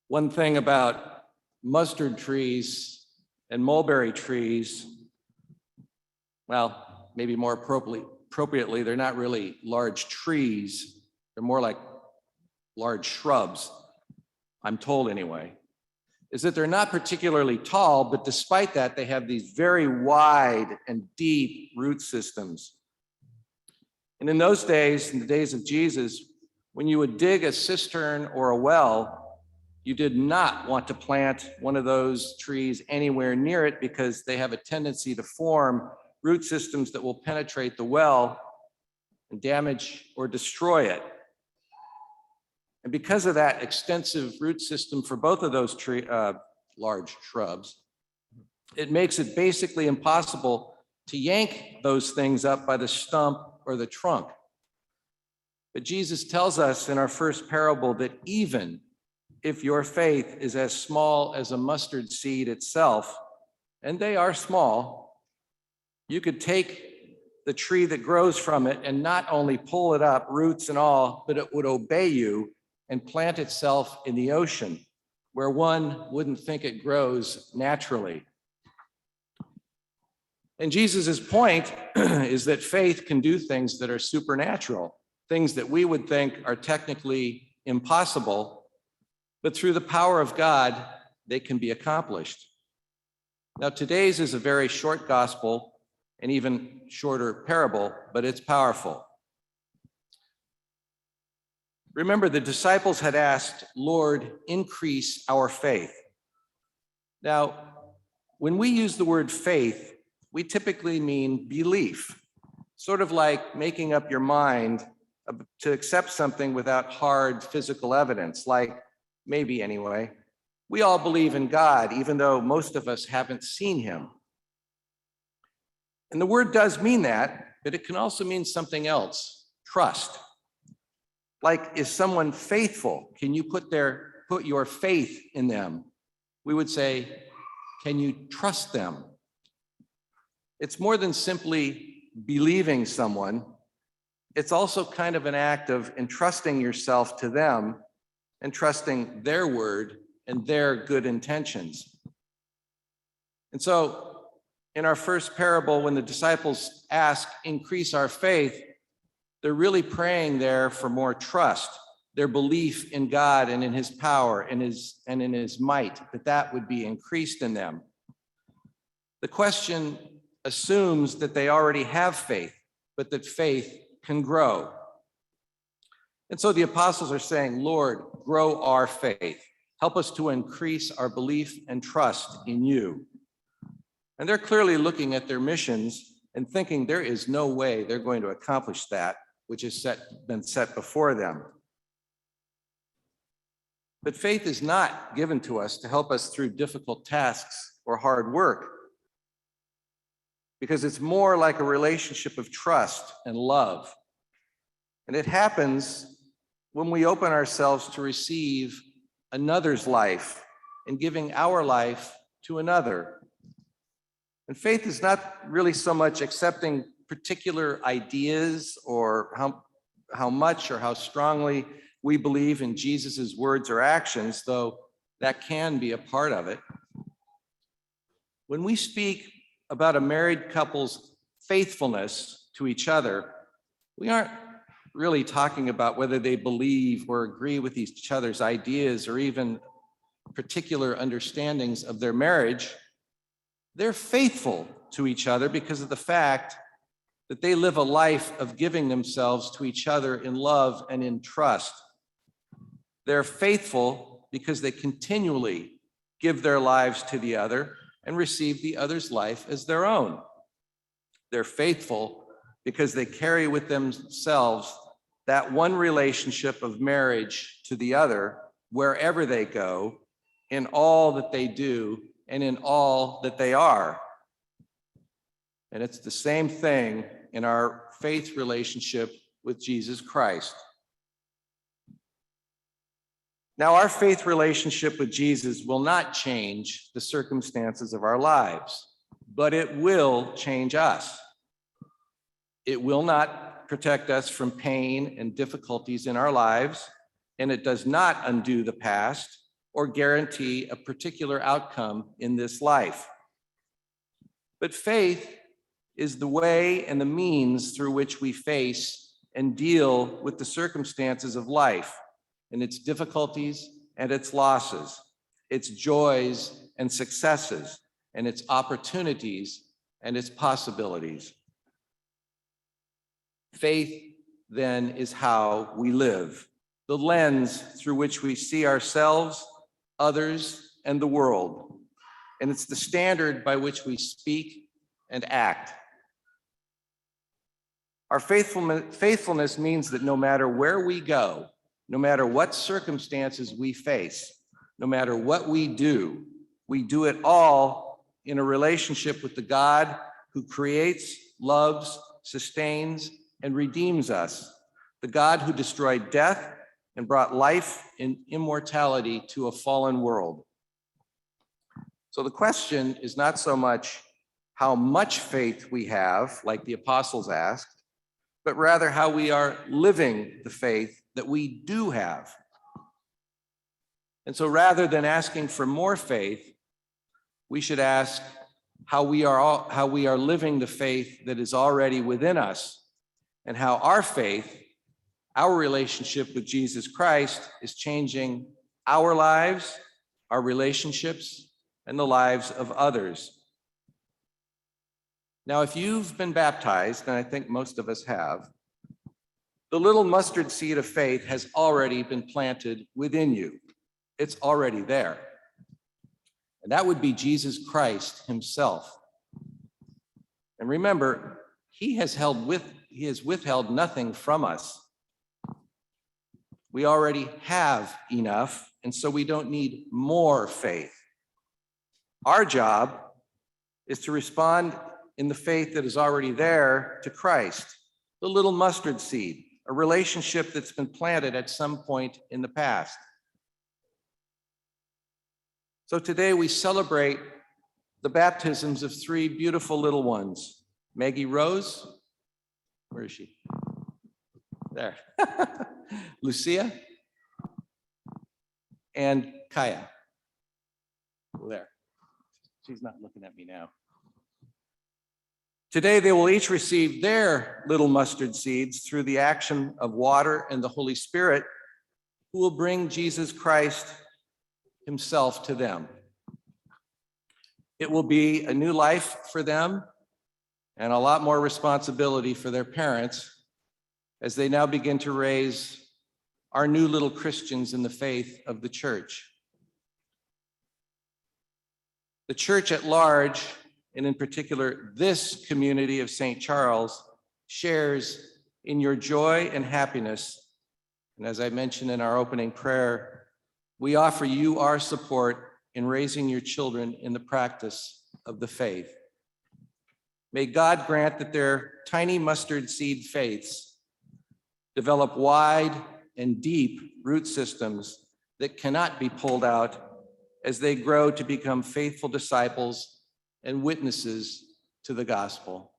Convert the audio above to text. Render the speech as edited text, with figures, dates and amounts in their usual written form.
One thing about mustard trees and mulberry trees, well, maybe more appropriately, they're not really large trees. They're more like large shrubs, I'm told anyway, is that they're not particularly tall, but despite that, they have these very wide and deep root systems. And in those days, in the days of Jesus, when you would dig a cistern or a well, you did not want to plant one of those trees anywhere near it because they have a tendency to form root systems that will penetrate the well and damage or destroy it. And because of that extensive root system for both of those large shrubs, it makes it basically impossible to yank those things up by the stump or the trunk. But Jesus tells us in our first parable that even if your faith is as small as a mustard seed itself, and they are small, you could take the tree that grows from it and not only pull it up, roots and all, but it would obey you and plant itself in the ocean, where one wouldn't think it grows naturally. And Jesus's point is that faith can do things that are supernatural, things that we would think are technically impossible, but through the power of God, they can be accomplished. Now, today's is a very short gospel, an even shorter parable, but it's powerful. Remember, the disciples had asked, "Lord, increase our faith." Now, when we use the word faith, we typically mean belief, sort of like making up your mind to accept something without hard physical evidence, like maybe anyway. We all believe in God, even though most of us haven't seen him. And the word does mean that, but it can also mean something else, trust. Like, is someone faithful? Can you put your faith in them? We would say, can you trust them? It's more than simply believing someone. It's also kind of an act of entrusting yourself to them and trusting their word and their good intentions. And so in our first parable, when the disciples ask, increase our faith, they're really praying there for more trust, their belief in God and in his power and in his might, that would be increased in them. The question assumes that they already have faith, but that faith can grow. And so the apostles are saying, Lord, grow our faith. Help us to increase our belief and trust in you. And they're clearly looking at their missions and thinking there is no way they're going to accomplish that which has been set before them. But faith is not given to us to help us through difficult tasks or hard work, because it's more like a relationship of trust and love. And it happens when we open ourselves to receive another's life and giving our life to another. And faith is not really so much accepting particular ideas or how much or how strongly we believe in Jesus's words or actions, though that can be a part of it. When we speak about a married couple's faithfulness to each other, we aren't really talking about whether they believe or agree with each other's ideas or even particular understandings of their marriage. They're faithful to each other because of the fact that they live a life of giving themselves to each other in love and in trust. They're faithful because they continually give their lives to the other and receive the other's life as their own. They're faithful because they carry with themselves that one relationship of marriage to the other wherever they go, in all that they do, and in all that they are. And it's the same thing in our faith relationship with Jesus Christ. Now, our faith relationship with Jesus will not change the circumstances of our lives, but it will change us. It will not protect us from pain and difficulties in our lives, and it does not undo the past or guarantee a particular outcome in this life. But faith is the way and the means through which we face and deal with the circumstances of life and its difficulties and its losses, its joys and successes, and its opportunities and its possibilities. Faith, then, is how we live, the lens through which we see ourselves, others, and the world. And it's the standard by which we speak and act. Our faithfulness means that no matter where we go, no matter what circumstances we face, no matter what we do it all in a relationship with the God who creates, loves, sustains, and redeems us, the God who destroyed death and brought life and immortality to a fallen world. So the question is not so much how much faith we have, like the apostles asked, but rather how we are living the faith that we do have. And so rather than asking for more faith, we should ask how we are living the faith that is already within us, and how our faith, our relationship with Jesus Christ, is changing our lives, our relationships, and the lives of others. Now, if you've been baptized, and I think most of us have, the little mustard seed of faith has already been planted within you. It's already there. And that would be Jesus Christ himself. And remember, he has withheld nothing from us. We already have enough, and so we don't need more faith. Our job is to respond in the faith that is already there to Christ, the little mustard seed, a relationship that's been planted at some point in the past. So today we celebrate the baptisms of three beautiful little ones. Maggie Rose, where is she? There. Lucia and Kaya. There. She's not looking at me now. Today, they will each receive their little mustard seeds through the action of water and the Holy Spirit, who will bring Jesus Christ himself to them. It will be a new life for them and a lot more responsibility for their parents as they now begin to raise our new little Christians in the faith of the church. The church at large, and in particular this community of St. Charles, shares in your joy and happiness. And as I mentioned in our opening prayer, we offer you our support in raising your children in the practice of the faith. May God grant that their tiny mustard seed faiths develop wide and deep root systems that cannot be pulled out as they grow to become faithful disciples and witnesses to the gospel.